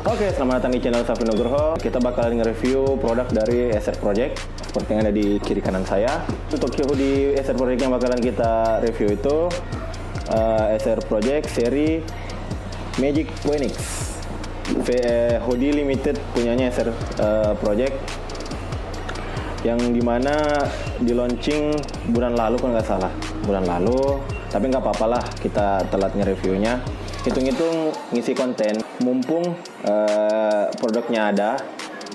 Oke, selamat datang di channel Safi Nugroho. Kita bakalan nge-review produk dari SR Project seperti yang ada di kiri kanan saya. Untuk hoodie SR Project yang bakalan kita review itu SR Project seri Magic Phoenix hoodie limited punyanya SR Project, yang dimana di launching bulan lalu kalau nggak salah, tapi nggak apa-apa lah, kita telat nge-reviewnya. Hitung-hitung ngisi konten, mumpung produknya ada,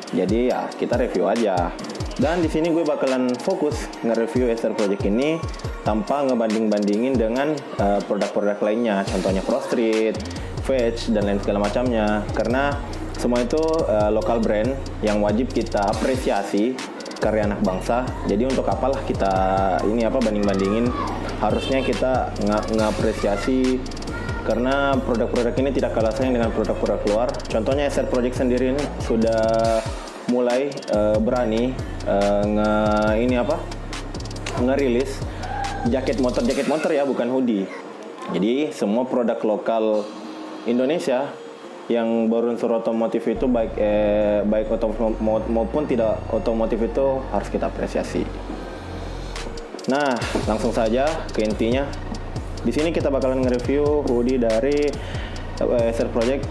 jadi ya kita review aja. Dan di sini gue bakalan fokus nge-review SR Project ini tanpa ngebanding-bandingin dengan produk-produk lainnya, contohnya Cross Street, Fetch, dan lain segala macamnya. Karena semua itu lokal brand yang wajib kita apresiasi, karya anak bangsa. Jadi untuk apalah kita banding-bandingin, harusnya kita ngapresiasi karena produk-produk ini tidak kalah sayang dengan produk-produk luar. Contohnya SR Project sendiri ini sudah mulai berani ngerilis jaket motor ya, bukan hoodie. Jadi semua produk lokal Indonesia yang berunsur otomotif itu baik otomotif maupun tidak otomotif itu harus kita apresiasi. Nah, langsung saja ke intinya. Di sini kita bakalan nge-review hoodie dari SR Project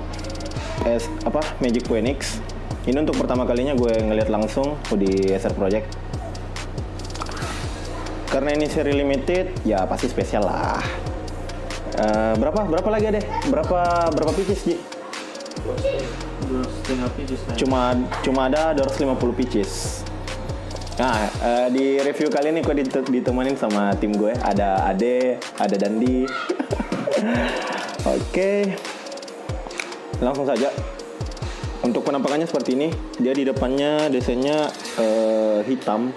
Magic Phoenix. Ini untuk pertama kalinya gue ngeliat langsung hoodie SR Project. Karena ini seri limited, ya pasti spesial lah. Berapa lagi deh? Berapa pieces, Ji? 2,5 pieces. Cuma ada 250 pieces. Nah, di review kali ini gue ditemenin sama tim gue. Ada Ade, ada Dandi. Oke. Langsung saja. Untuk penampakannya seperti ini. Dia di depannya desainnya hitam.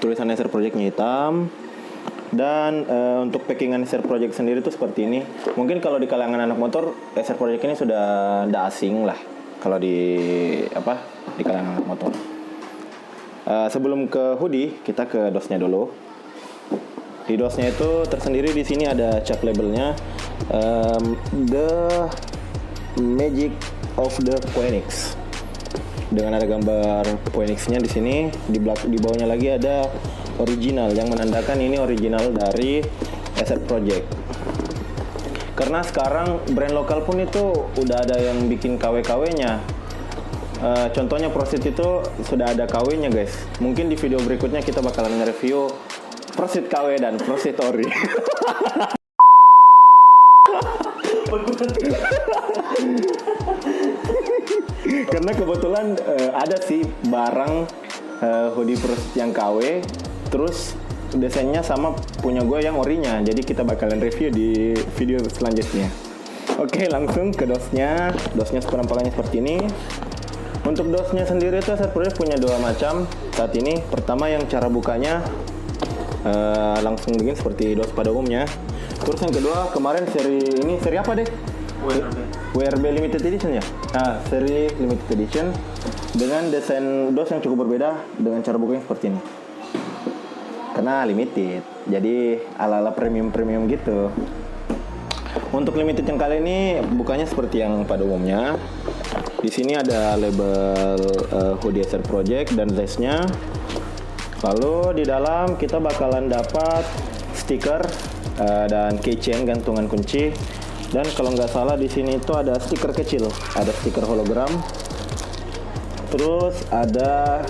Tulisan SR Project-nya hitam. Dan untuk packingan SR Project sendiri tuh seperti ini. Mungkin kalau di kalangan anak motor, SR Project ini sudah nggak asing lah. Kalau di kalangan anak motor. Sebelum ke hoodie, kita ke dosnya dulu. Di dosnya itu tersendiri di sini ada cap labelnya, The Magic of the Phoenix, dengan ada gambar Phoenix-nya di sini. Di bawahnya lagi ada original, yang menandakan ini original dari SR Project. Karena sekarang brand lokal pun itu udah ada yang bikin KW-KW-nya. Contohnya Prosit itu sudah ada KW-nya, guys. Mungkin di video berikutnya kita bakalan nge-review Prosit KW dan Prosit Ori. Karena kebetulan ada sih barang hoodie Prosit yang KW, terus desainnya sama punya gue yang orinya. Jadi kita bakalan review di video selanjutnya. Oke, langsung ke dosnya. Dosnya penampakannya seperti ini. Untuk dosnya sendiri itu SR Project punya dua macam saat ini. Pertama yang cara bukanya langsung begini seperti dos pada umumnya. Terus yang kedua, kemarin seri apa deh? WRB Limited Edition ya? Nah, seri Limited Edition dengan desain dos yang cukup berbeda dengan cara bukanya seperti ini. Karena limited, jadi ala-ala premium gitu. Untuk limited yang kali ini bukanya seperti yang pada umumnya. Di sini ada label hoodie SR Project dan lace-nya. Lalu di dalam kita bakalan dapat stiker dan keychain, gantungan kunci. Dan kalau nggak salah di sini itu ada stiker kecil, ada stiker hologram. Terus ada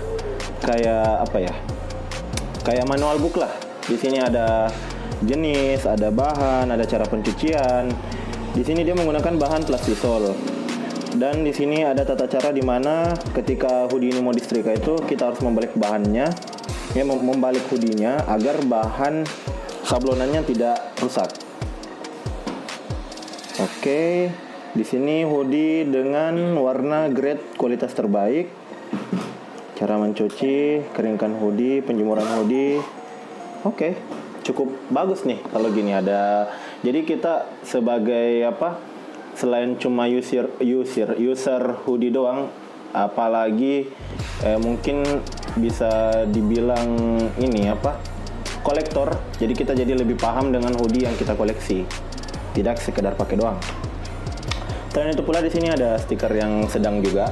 kayak manual book lah. Di sini ada jenis, ada bahan, ada cara pencucian. Di sini dia menggunakan bahan plastisol. Dan di sini ada tata cara di mana ketika hoodie ini mau disetrika itu kita harus membalik bahannya, membalik hoodie-nya agar bahan sablonannya tidak rusak. Oke, di sini hoodie dengan warna grade kualitas terbaik. Cara mencuci, keringkan hoodie, penjemuran hoodie. Oke, cukup bagus nih kalau gini ada. Jadi kita sebagai selain cuma user hoodie doang, apalagi mungkin bisa dibilang kolektor. Jadi kita jadi lebih paham dengan hoodie yang kita koleksi, tidak sekedar pakai doang. Selain itu pula di sini ada stiker yang sedang juga,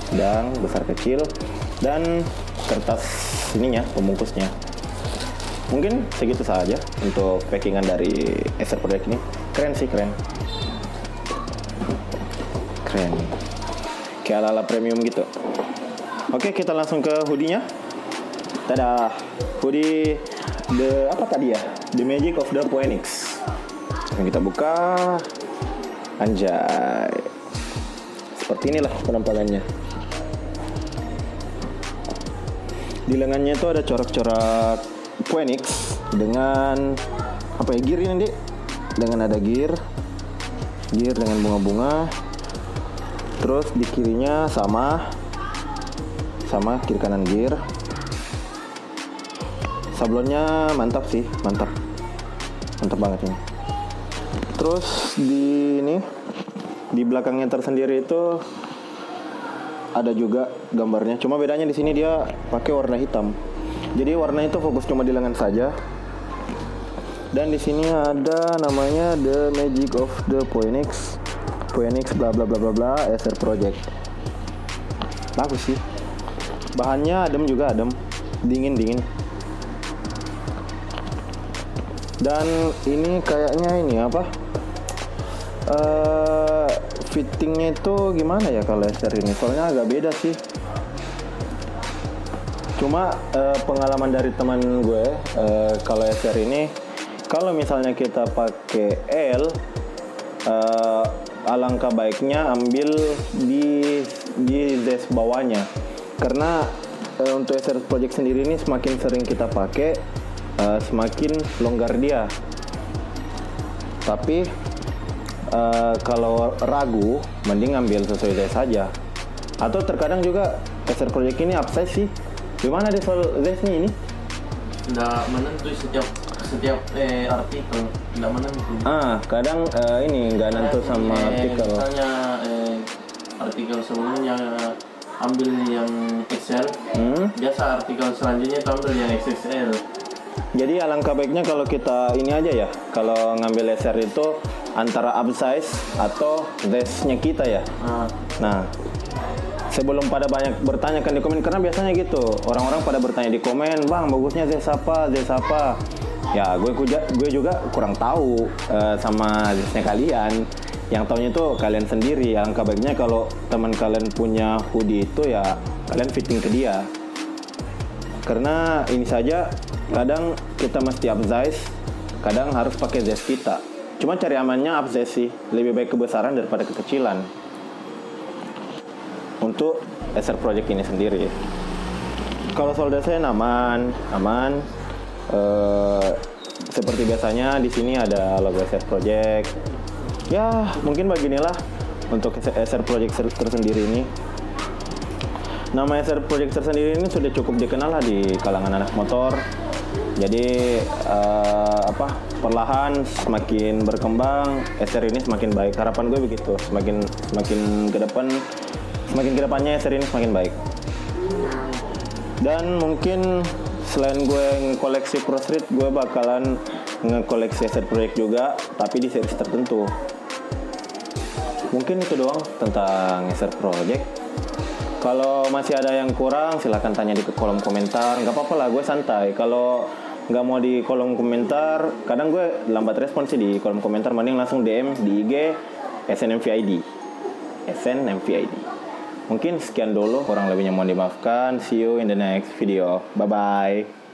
sedang, besar kecil, dan kertas ininya, pembungkusnya. Mungkin segitu saja untuk packingan dari Acer Project ini. Keren sih, keren. Kayak ala-ala premium gitu. Oke, kita langsung ke hoodie-nya. Tada, hoodie The Magic of the Phoenix. Kita buka. Anjay. Seperti inilah penampakannya. Di lengannya itu ada corak-corak Phoenix dengan apa ya, gear ini, Dek? Dengan ada gear dengan bunga-bunga. Terus di kirinya sama kiri kanan gear. Sablonnya mantap sih, mantap banget ini. Terus di belakangnya tersendiri itu ada juga gambarnya. Cuma bedanya di sini dia pakai warna hitam. Jadi warna itu fokus cuma di lengan saja. Dan di sini ada namanya The Magic of the Phoenix bla bla bla bla bla Acer Project. Bagus sih. Bahannya adem, dingin. Dan ini kayaknya ini apa? Fittingnya itu gimana ya kalau Acer ini? Soalnya agak beda sih. Cuma pengalaman dari teman gue, kalau Acer ini, kalau misalnya kita pakai L, alangkah baiknya ambil di zest bawahnya, karena untuk Acer Project sendiri ini semakin sering kita pakai, semakin longgar dia. Tapi kalau ragu, mending ambil sesuai zest saja. Atau terkadang juga Acer Project ini upsize sih. Gimana deh soal zestnya ini? Nggak menentu setiap artikel, nggak menentu. Kadang ini nggak nentu sama artikel. Misalnya artikel sebelumnya ambil yang XL, biasa artikel selanjutnya itu ambil yang XXL. Jadi alangkah baiknya kalau kita ini aja ya, kalau ngambil Acer itu antara upsize atau zestnya kita ya. Nah, sebelum pada banyak bertanyakan di komen, karena biasanya gitu, orang-orang pada bertanya di komen, bang bagusnya zest apa? Ya gue juga kurang tahu sama zestnya kalian. Yang taunya itu kalian sendiri. Alangkah baiknya kalau teman kalian punya hoodie itu ya kalian fitting ke dia. Karena ini saja kadang kita mesti upsize, kadang harus pakai zest kita. Cuma cari amannya upsize sih, lebih baik kebesaran daripada kekecilan. Untuk Acer Project ini sendiri. Kalau soal desain aman. Seperti biasanya di sini ada logo Acer Project. Ya, mungkin beginilah untuk Acer Project tersendiri ini. Nama Acer Project tersendiri ini sudah cukup dikenal lah di kalangan anak motor. Jadi perlahan semakin berkembang, Acer ini semakin baik. Harapan gue begitu. Semakin ke depannya Acer ini semakin baik. Dan mungkin selain gue ngekoleksi Pro Street, gue bakalan ngekoleksi Acer Project juga, tapi di series tertentu. Mungkin itu doang tentang Acer Project. Kalau masih ada yang kurang, silahkan tanya di kolom komentar. Nggak apa-apa lah, gue santai. Kalau nggak mau di kolom komentar, kadang gue lambat respon sih di kolom komentar. Mending langsung DM di IG SNMVID. Mungkin sekian dulu, kurang lebihnya mohon dimaafkan. See you in the next video. Bye-bye.